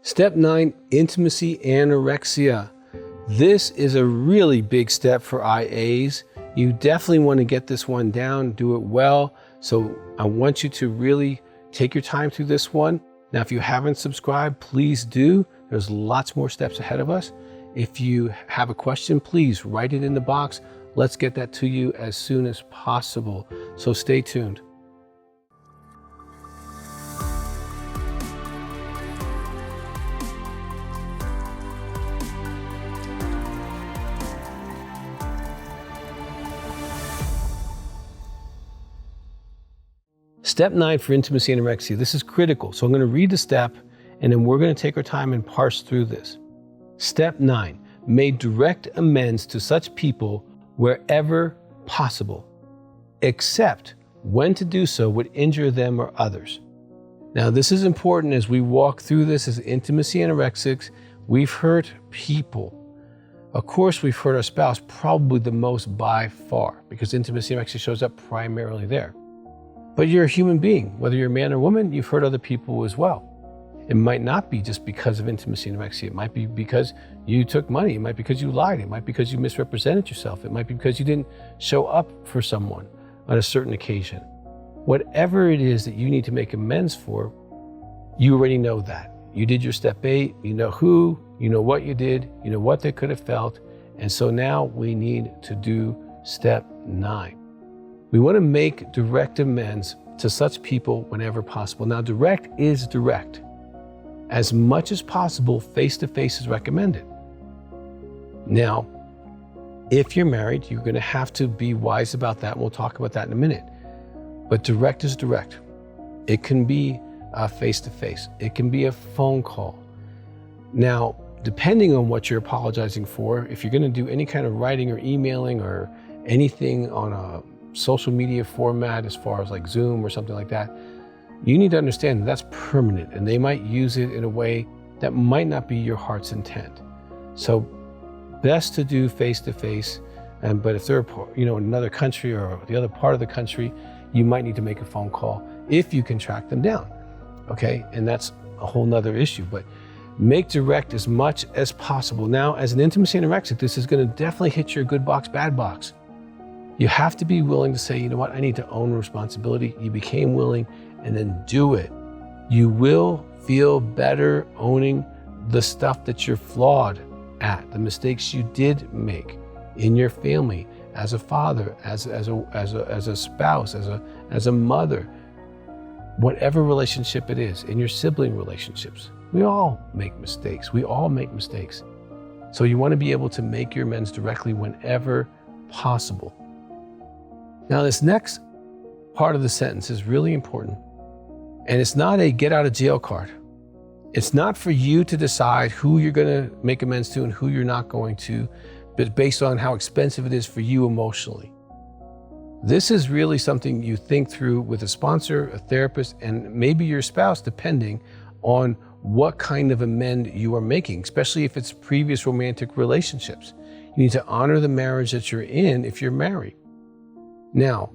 Step 9, intimacy anorexia. This is a really big step for IAs. You definitely want to get this one down, do it well. So I want you to really take your time through this one. Now, if you haven't subscribed, please do. There's lots more steps ahead of us. If you have a question, please write it in the box. Let's get that to you as soon as possible. So stay tuned. Step 9 for intimacy anorexia. This is critical. So I'm going to read the step and then we're going to take our time and parse through this. Step 9, make direct amends to such people wherever possible, except when to do so would injure them or others. Now, this is important as we walk through this as intimacy anorexics. We've hurt people. Of course, we've hurt our spouse probably the most by far because intimacy anorexia shows up primarily there. But you're a human being. Whether you're a man or woman, you've hurt other people as well. It might not be just because of intimacy anorexia. It might be because you took money. It might be because you lied. It might be because you misrepresented yourself. It might be because you didn't show up for someone on a certain occasion. Whatever it is that you need to make amends for, you already know that. You did your step 8, you know who, you know what you did, you know what they could have felt. And so now we need to do step 9. We want to make direct amends to such people whenever possible. Now, direct is direct. As much as possible, face-to-face is recommended. Now, if you're married, you're going to have to be wise about that. We'll talk about that in a minute. But direct is direct. It can be face-to-face. It can be a phone call. Now, depending on what you're apologizing for, if you're going to do any kind of writing or emailing or anything on a social media format as far as like Zoom or something like that, you need to understand that that's permanent and they might use it in a way that might not be your heart's intent. So best to do face-to-face, but if they're in another country or the other part of the country, you might need to make a phone call if you can track them down, okay? And that's a whole nother issue, but make direct as much as possible. Now, as an intimacy anorexic, this is gonna definitely hit your good box, bad box. You have to be willing to say, you know what, I need to own responsibility. You became willing, and then do it. You will feel better owning the stuff that you're flawed at, the mistakes you did make in your family, as a father, as a spouse, as a mother, whatever relationship it is, in your sibling relationships. We all make mistakes. We all make mistakes. So you want to be able to make your amends directly whenever possible. Now, this next part of the sentence is really important. And it's not a get out of jail card. It's not for you to decide who you're going to make amends to and who you're not going to, but based on how expensive it is for you emotionally. This is really something you think through with a sponsor, a therapist, and maybe your spouse, depending on what kind of amend you are making, especially if it's previous romantic relationships. You need to honor the marriage that you're in if you're married. Now,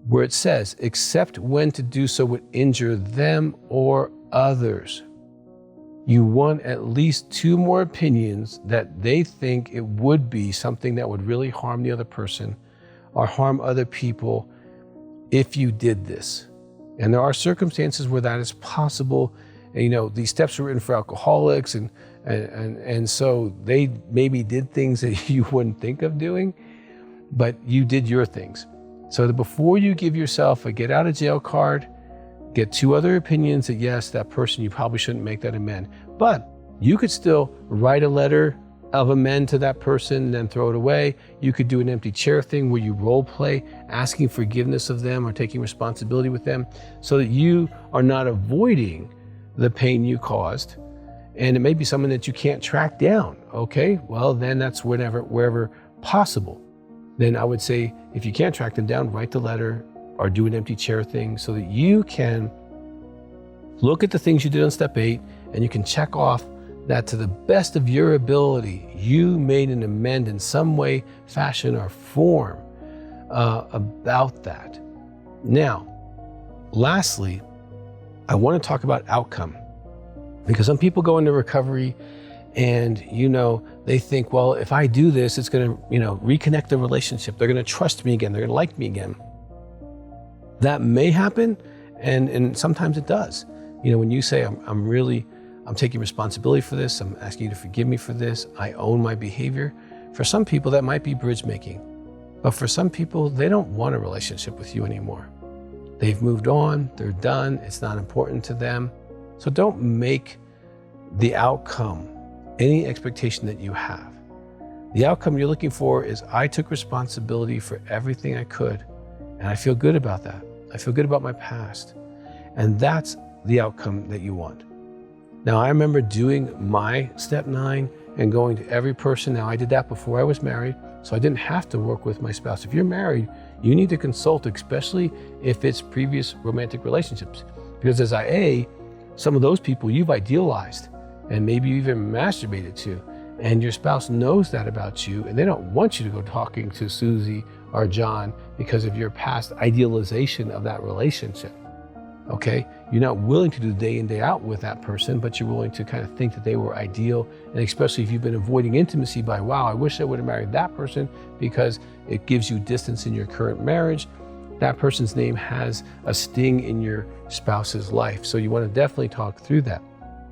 where it says, except when to do so would injure them or others, you want at least 2 more opinions that they think it would be something that would really harm the other person or harm other people if you did this. And there are circumstances where that is possible. And, these steps were written for alcoholics and so they maybe did things that you wouldn't think of doing, but you did your things. So that before you give yourself a get out of jail card, get 2 other opinions that yes, that person, you probably shouldn't make that amend. But you could still write a letter of amend to that person and then throw it away. You could do an empty chair thing where you role play, asking forgiveness of them or taking responsibility with them so that you are not avoiding the pain you caused. And it may be someone that you can't track down, okay? Well, then that's wherever possible. Then I would say, if you can't track them down, write the letter or do an empty chair thing so that you can look at the things you did on step 8 and you can check off that to the best of your ability, you made an amend in some way, fashion, or form about that. Now, lastly, I want to talk about outcome. Because some people go into recovery and, they think, well, if I do this, it's going to, reconnect the relationship. They're going to trust me again. They're going to like me again. That may happen. And sometimes it does. When you say, I'm taking responsibility for this. I'm asking you to forgive me for this. I own my behavior. For some people, that might be bridge making. But for some people, they don't want a relationship with you anymore. They've moved on. They're done. It's not important to them. So don't make the outcome any expectation that you have. The outcome you're looking for is, I took responsibility for everything I could, and I feel good about that. I feel good about my past. And that's the outcome that you want. Now, I remember doing my step 9 and going to every person. Now, I did that before I was married, so I didn't have to work with my spouse. If you're married, you need to consult, especially if it's previous romantic relationships. Because as IA, some of those people you've idealized and maybe you even masturbated to, and your spouse knows that about you, and they don't want you to go talking to Susie or John because of your past idealization of that relationship. Okay? You're not willing to do day in, day out with that person, but you're willing to kind of think that they were ideal. And especially if you've been avoiding intimacy by, wow, I wish I would have married that person because it gives you distance in your current marriage. That person's name has a sting in your spouse's life. So you want to definitely talk through that.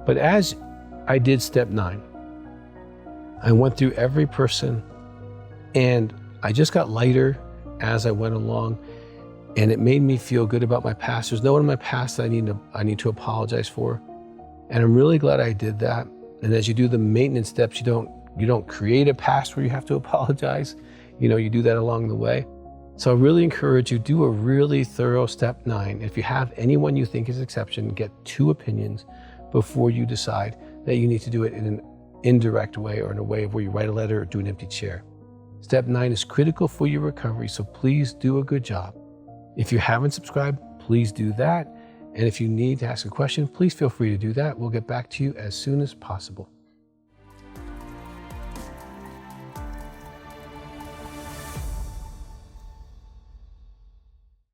But as I did step 9, I went through every person and I just got lighter as I went along, and it made me feel good about my past. There's no one in my past that I need to apologize for. And I'm really glad I did that. And as you do the maintenance steps, you don't create a past where you have to apologize. You do that along the way. So I really encourage you, do a really thorough step 9. If you have anyone you think is an exception, get 2 opinions before you decide that you need to do it in an indirect way or in a way where you write a letter or do an empty chair. Step 9 is critical for your recovery, so please do a good job. If you haven't subscribed, please do that. And if you need to ask a question, please feel free to do that. We'll get back to you as soon as possible.